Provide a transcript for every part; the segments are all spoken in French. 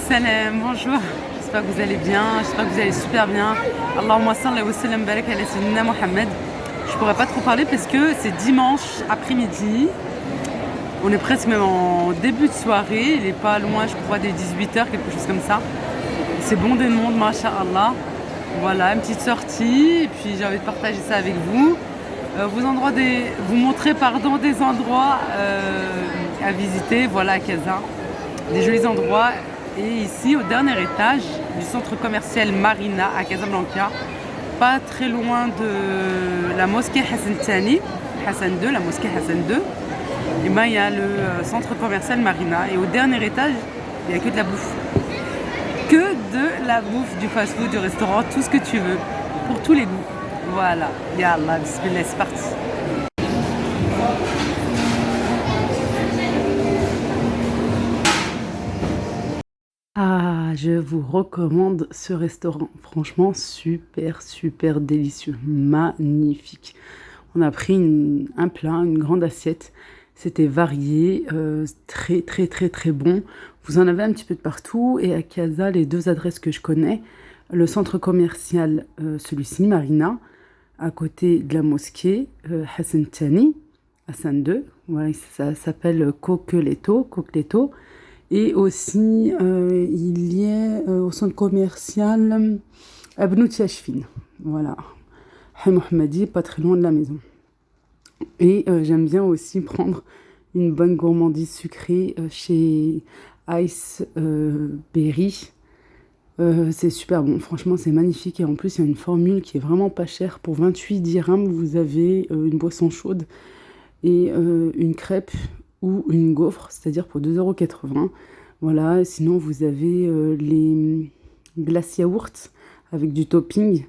Salam, bonjour, j'espère que vous allez bien, j'espère que vous allez super bien. Allahumma salli wa sallam barak ala sayyidina Mohammed. Je pourrais pas trop parler parce que c'est dimanche après-midi. On est presque même en début de soirée, il est pas loin je crois des 18h, quelque chose comme ça. C'est bon de monde, masha'Allah. Voilà, une petite sortie, et puis j'ai envie de partager ça avec vous. Vous montrer des endroits à visiter, voilà à Casa. Des jolis endroits. Et ici, au dernier étage du centre commercial Marina à Casablanca, pas très loin de la mosquée Hassan II, la mosquée Hassan II, et ben, il y a le centre commercial Marina. Et au dernier étage, il n'y a que de la bouffe. Que de la bouffe, du fast-food, du restaurant, tout ce que tu veux, pour tous les goûts. Voilà. Yallah, bismillah, c'est parti. Ah, je vous recommande ce restaurant. Franchement, super, super délicieux. Magnifique. On a pris un plat, une grande assiette. C'était varié, très, très, très, très bon. Vous en avez un petit peu de partout. Et à Casa, les deux adresses que je connais, le centre commercial, celui-ci, Marina, à côté de la mosquée, Hassan Thani, Hassan II. Voilà, ça s'appelle Coqueletto. Et aussi, il y est au centre commercial Abnou Tiachfine. Voilà. Hay Mohammadi, pas très loin de la maison. Et j'aime bien aussi prendre une bonne gourmandise sucrée chez Ice Berry. C'est super bon, franchement c'est magnifique. Et en plus, il y a une formule qui est vraiment pas chère. Pour 28 dirhams, vous avez une boisson chaude et une crêpe ou une gaufre, c'est-à-dire pour 2,80 €. Voilà, sinon vous avez les glaces yaourts avec du topping.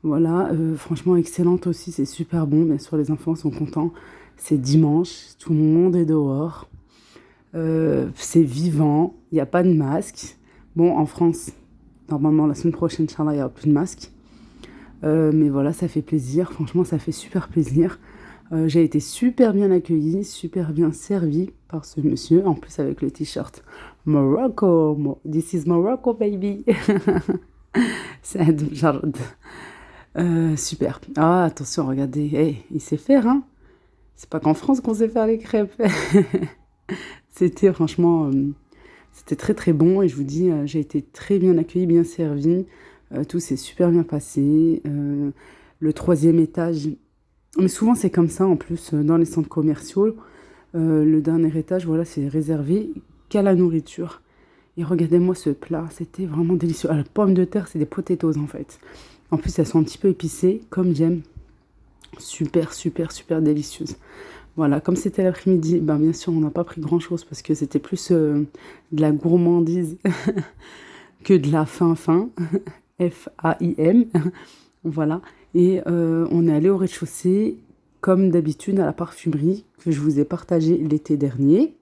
Voilà, franchement excellente aussi, c'est super bon. Bien sûr, les enfants sont contents. C'est dimanche, tout le monde est dehors. C'est vivant, il n'y a pas de masque. Bon, en France, normalement la semaine prochaine, Inch'Allah, il n'y aura plus de masque. Mais voilà, ça fait plaisir, franchement ça fait super plaisir. J'ai été super bien accueillie, super bien servie par ce monsieur, en plus avec le t-shirt Morocco, this is Morocco baby. C'est Jarad. Super. Ah, attention, regardez, hey, il sait faire, hein. C'est pas qu'en France qu'on sait faire les crêpes. C'était franchement, c'était très très bon et je vous dis, j'ai été très bien accueillie, bien servie. Tout s'est super bien passé. Le troisième étage, mais souvent c'est comme ça en plus dans les centres commerciaux. Le dernier étage, voilà, c'est réservé qu'à la nourriture. Et regardez-moi ce plat, c'était vraiment délicieux. Ah, la pomme de terre, c'est des potatoes en fait. En plus, elles sont un petit peu épicées, comme j'aime. Super, super, super délicieuses. Voilà, comme c'était l'après-midi, ben bien sûr, on n'a pas pris grand-chose parce que c'était plus de la gourmandise que de la faim. F-A-I-M. Voilà. Et on est allé au rez-de-chaussée, comme d'habitude, à la parfumerie que je vous ai partagée l'été dernier.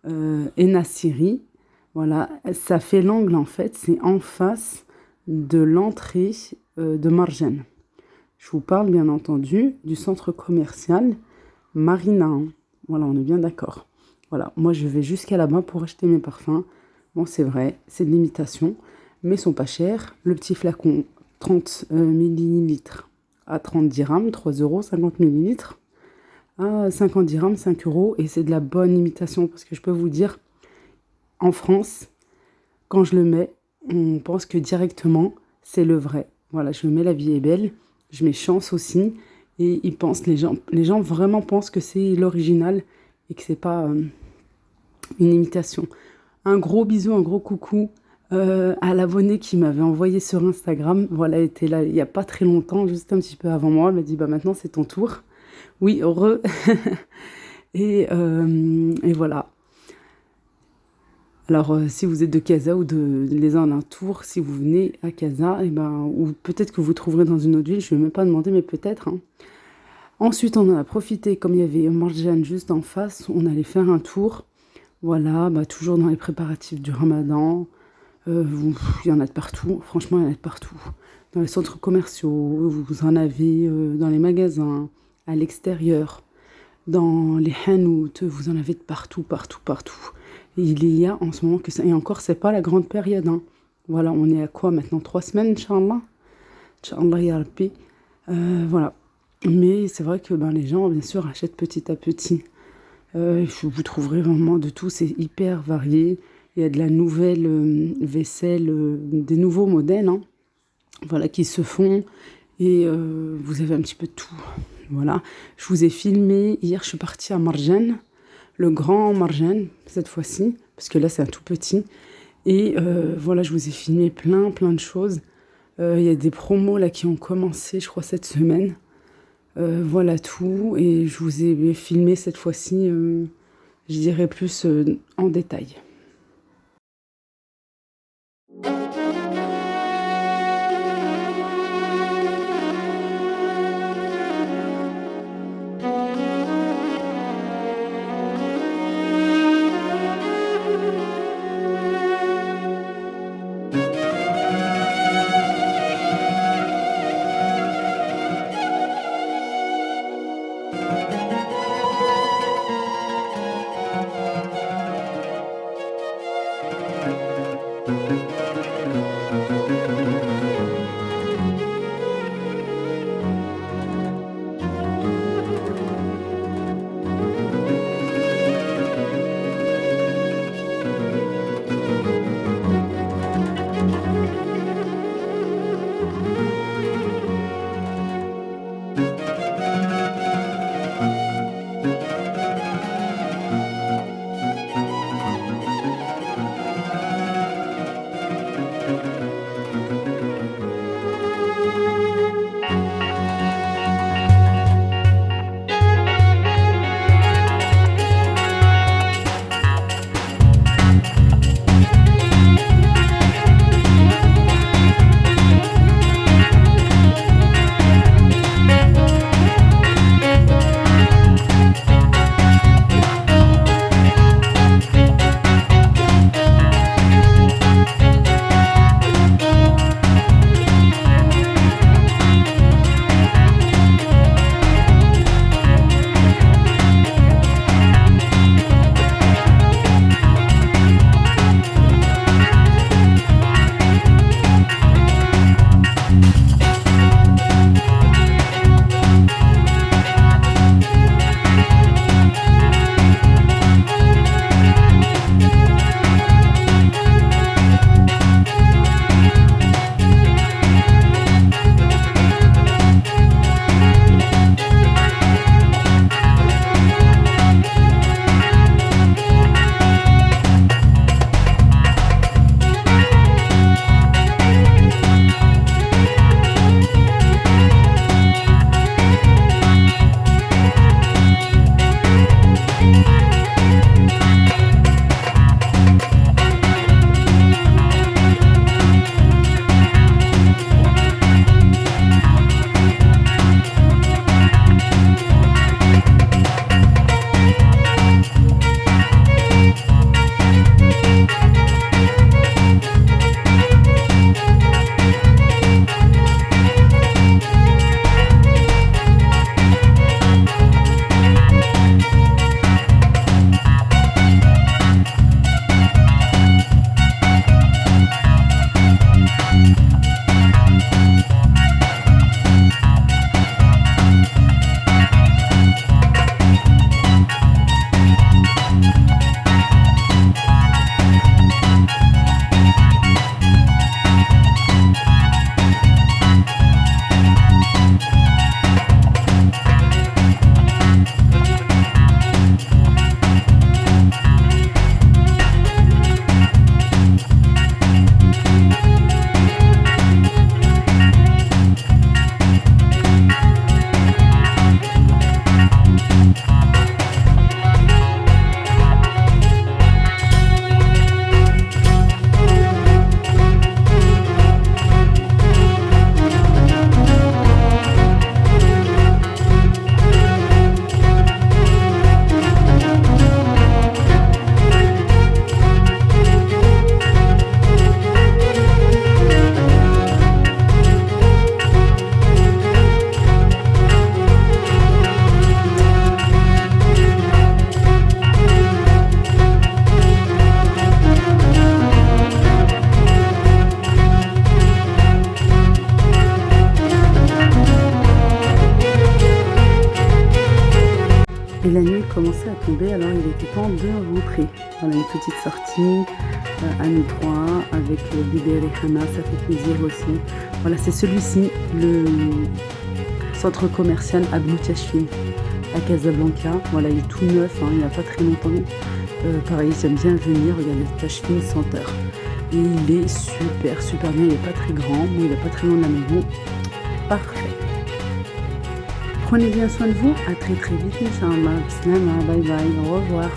Et Nassiri. Voilà, ça fait l'angle en fait, c'est en face de l'entrée de Marjane. Je vous parle bien entendu du centre commercial Marina. Voilà, on est bien d'accord. Voilà, moi je vais jusqu'à là-bas pour acheter mes parfums. Bon, c'est vrai, c'est de l'imitation, mais ils sont pas chers. Le petit flacon, 30 millilitres à 30 dirhams, 3 €, 50 millilitres à 50 dirhams, 5 €. Et c'est de la bonne imitation parce que je peux vous dire, en France, quand je le mets, on pense que directement, c'est le vrai. Voilà, je mets La Vie est belle, je mets Chance aussi, et les gens vraiment pensent que c'est l'original et que c'est pas une imitation. Un gros bisou, un gros coucou à l'abonnée qui m'avait envoyé sur Instagram. Voilà, elle était là il n'y a pas très longtemps, juste un petit peu avant moi. Elle m'a dit, bah maintenant c'est ton tour. Oui, heureux. et voilà. Alors, si vous êtes de Casa ou les alentours, si vous venez à Casa, et ben, ou peut-être que vous trouverez dans une autre ville, je ne vais même pas demander, mais peut-être. Hein. Ensuite, on en a profité, comme il y avait Marjane juste en face, on allait faire un tour. Voilà, bah, toujours dans les préparatifs du Ramadan. Il y en a de partout, franchement, il y en a de partout. Dans les centres commerciaux, vous en avez dans les magasins, à l'extérieur, dans les hanout, vous en avez de partout, partout, partout. Il y a en ce moment que ça et encore, c'est pas la grande période, hein. Voilà, on est à quoi maintenant? 3 semaines, inch'Allah? Inch'Allah ya Rabbi. Voilà. Mais c'est vrai que ben, les gens, bien sûr, achètent petit à petit. Vous trouverez vraiment de tout, c'est hyper varié. Il y a de la nouvelle vaisselle, des nouveaux modèles, hein, voilà, qui se font. Et vous avez un petit peu de tout. Voilà. Je vous ai filmé. Hier, je suis partie à Marjane, le grand Marjane, cette fois-ci, parce que là, c'est un tout petit. Et voilà, je vous ai filmé plein de choses. Il y a des promos là qui ont commencé, je crois, cette semaine. Voilà tout. Et je vous ai filmé cette fois-ci, je dirais plus en détail. commençait à tomber, alors il était temps de rentrer. Voilà, une petite sortie à nous trois avec bébé Rihanna, ça fait plaisir aussi. Voilà, c'est celui-ci, le centre commercial Abnou Tachfine à Casablanca. Voilà, il est tout neuf, hein, il n'y a pas très longtemps. Pareil, j'aime bien venir, regardez, Tachfine Center. Et il est super, super bien, il n'est pas très grand, bon, il n'est pas très loin de la maison. Parfait. Prenez bien soin de vous, à très très vite, Inch'Allah. Bismillah, bye bye, au revoir.